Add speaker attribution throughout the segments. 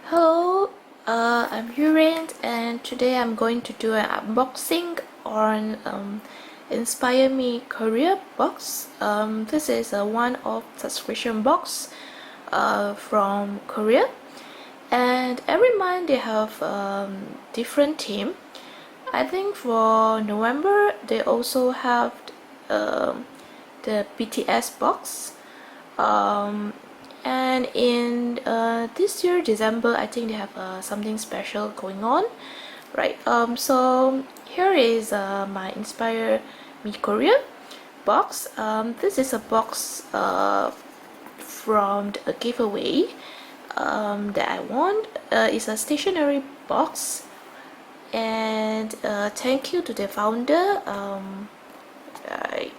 Speaker 1: Hello, I'm Hurin, and today I'm going to do an unboxing on Inspire Me Korea box. This is a one-off subscription box from Korea, and every month they have different theme. I think for November they also have the BTS box. And in this year December, I think they have something special going on, right? So here is my Inspire Me Korea box. This is a box from a giveaway that I won. It's a stationery box, and thank you to the founder. Right.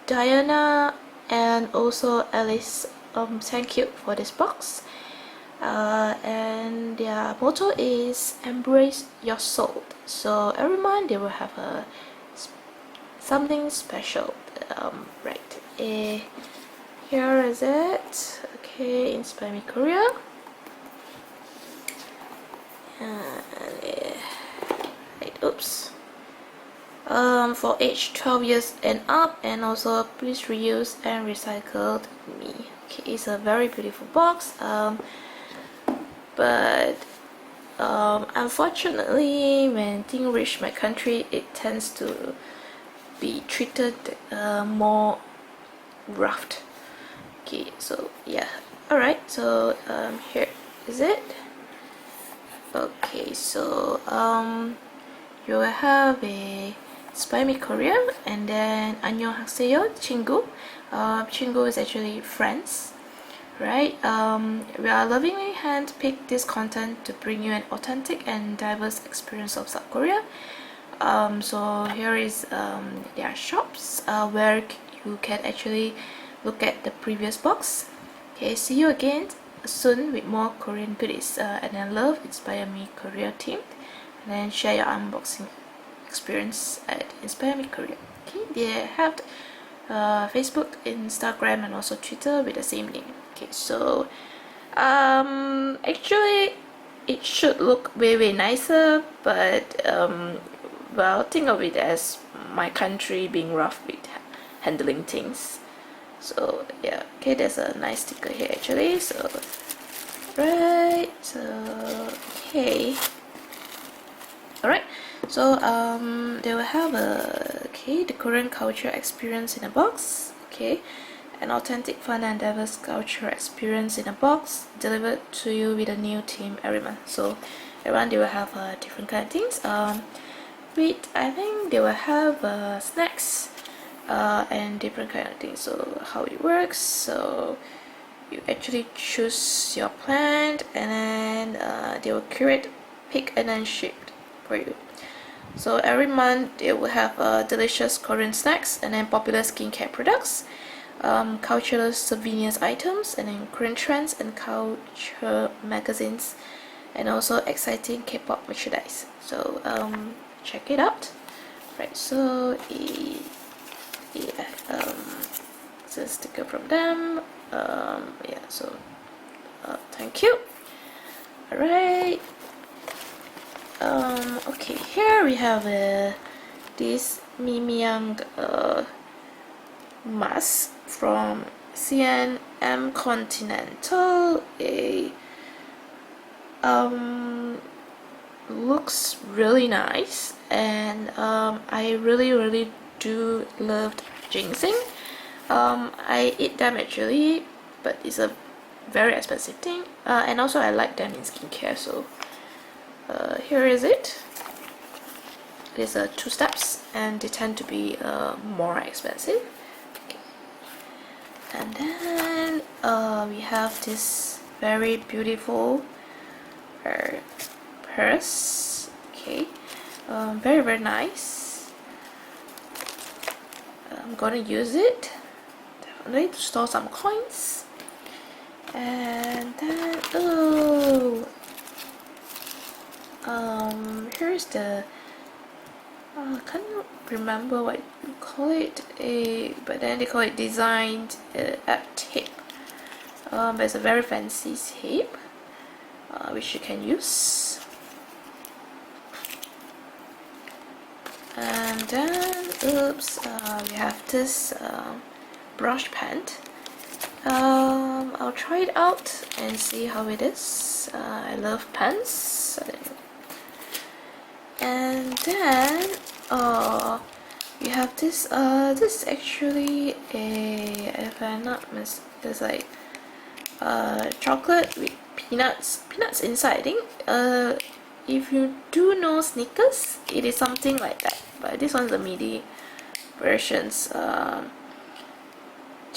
Speaker 1: Diana and also Alice, thank you for this box. And their motto is embrace your soul. So every month they will have something special. Right. Here is it. Okay, Inspire Me Korea. Right, oops. For age 12 years and up, and also please reuse and recycle me. Okay, it's a very beautiful box, but unfortunately when things reach my country, it tends to be treated more roughed. Okay, so yeah, alright, so here is it. Okay, so you will have a Inspire Me Korea, and then 안녕하세요 친구. 친구 is actually friends, right? We are lovingly handpicked this content to bring you an authentic and diverse experience of South Korea. So here is their shops where you can actually look at the previous box. Okay, see you again soon with more Korean goodies, and then love Inspire Me Korea team, and then share your unboxing experience at Inspire Me Korea. Okay, they have Facebook, Instagram, and also Twitter with the same name. Okay, so actually it should look way nicer, but well, think of it as my country being rough with handling things. So yeah, okay, there's a nice sticker here actually. So right, so okay, alright, so they will have the Korean culture experience in a box. Okay, an authentic, fun, and diverse cultural experience in a box delivered to you with a new theme every month. So every month they will have different kind of things. I think they will have snacks and different kind of things. So how it works, so you actually choose your plant, and then they will curate, pick, and then ship for you. So every month they will have delicious Korean snacks, and then popular skincare products, cultural souvenirs items, and then Korean trends and culture magazines, and also exciting K-pop merchandise. So check it out. Right, so yeah, it's a sticker from them. Yeah, so thank you. Alright. Okay, here we have this Mimiang mask from CNM Continental. Looks really nice, and I really do love ginseng. I eat them actually, but it's a very expensive thing, and also I like them in skincare. So here is it. There's 2 steps, and they tend to be more expensive. Okay. And then we have this very beautiful purse. Okay, very nice. I'm gonna use it definitely to store some coins. And then here's the I can't remember what you call it, but then they call it designed app tip. There's a very fancy shape which you can use. And then, oops, we have this brush pen. I'll try it out and see how it is. I love pens. And then we have this. This is actually a, if I'm not mistaken, it's like chocolate with peanuts inside. I think if you do know Snickers, it is something like that. But this one's the MIDI versions.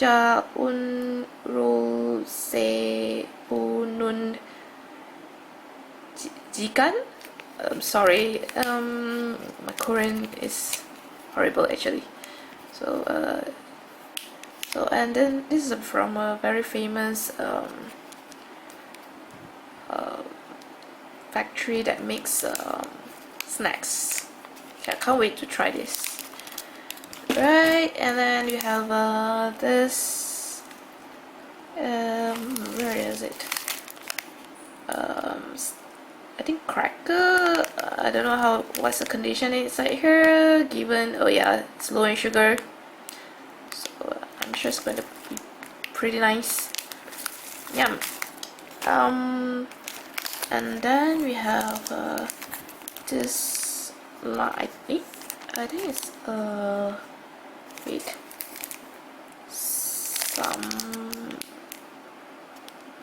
Speaker 1: Ja un ro se unun jikan. I'm sorry, my Korean is horrible actually. So and then this is from a very famous factory that makes snacks. Okay, I can't wait to try this. Right, and then we have this. Where is it? I think cracker. I don't know what's the condition inside here. Given, oh yeah, it's low in sugar, so I'm sure it's going to be pretty nice. Yum. And then we have this. I think it's wait,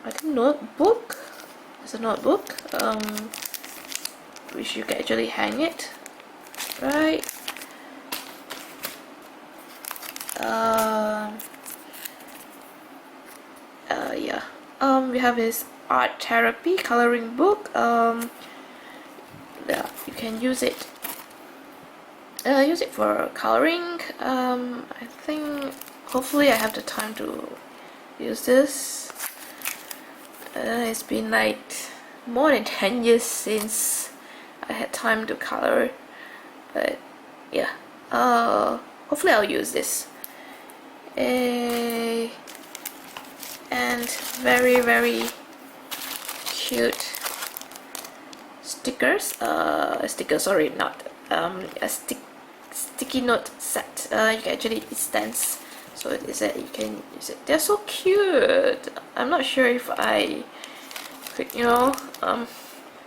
Speaker 1: I think notebook. It's a notebook, which you can actually hang it, right? Yeah. We have his art therapy coloring book. Yeah, you can use it. Use it for coloring. I think hopefully I have the time to use this. It's been like more than 10 years since I had time to color, but yeah, hopefully I'll use this. And very cute stickers. Sorry, not a sticky note set. You can actually, it stands, so it is that you can use it. They're so cute. I'm not sure if I could,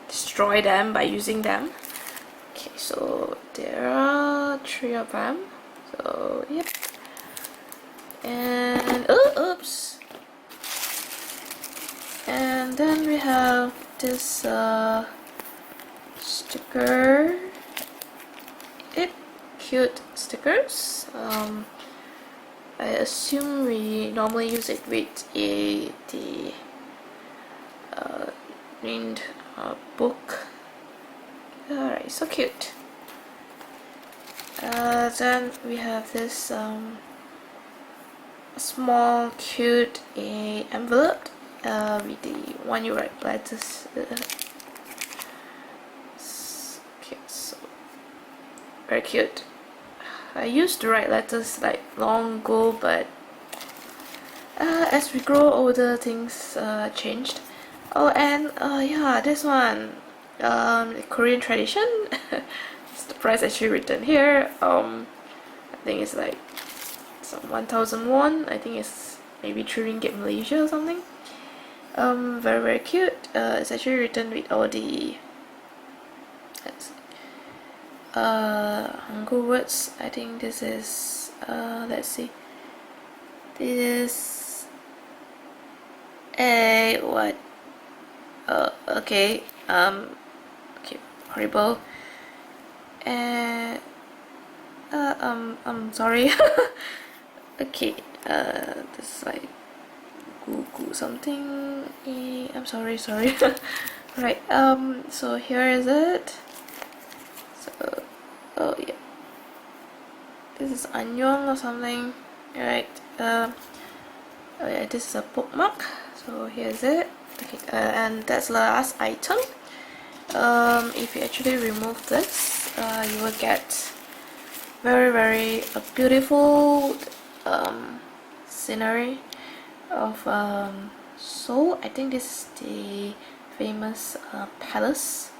Speaker 1: destroy them by using them. Okay, so there are 3 of them. So yep. And oops. And then we have this sticker. Cute stickers. I assume we normally use it with the named book. Alright, so cute. Then we have this small cute envelope with the one you write letters. Okay, so very cute. I used to write letters like long ago, but as we grow older, things changed. Oh, and yeah, this one, Korean tradition. It's the price actually written here. I think it's like some 1,000 won. I think it's maybe 3 ringgit Malaysia or something. Very cute. It's actually written with all the Hangul words. I think this is let's see, this is a what? Okay, okay, horrible. I'm sorry. Okay, this is like goo something. I'm sorry. Right. So here is it. So, oh yeah, this is annyeong or something, right? Oh yeah, this is a bookmark. So here's it. Okay, and that's the last item. If you actually remove this, you will get very beautiful scenery of Seoul. I think this is the famous palace.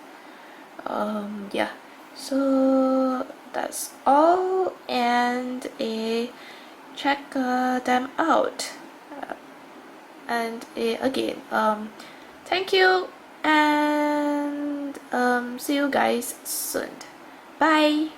Speaker 1: Yeah, so that's all, and check them out. And again, thank you, and see you guys soon. Bye.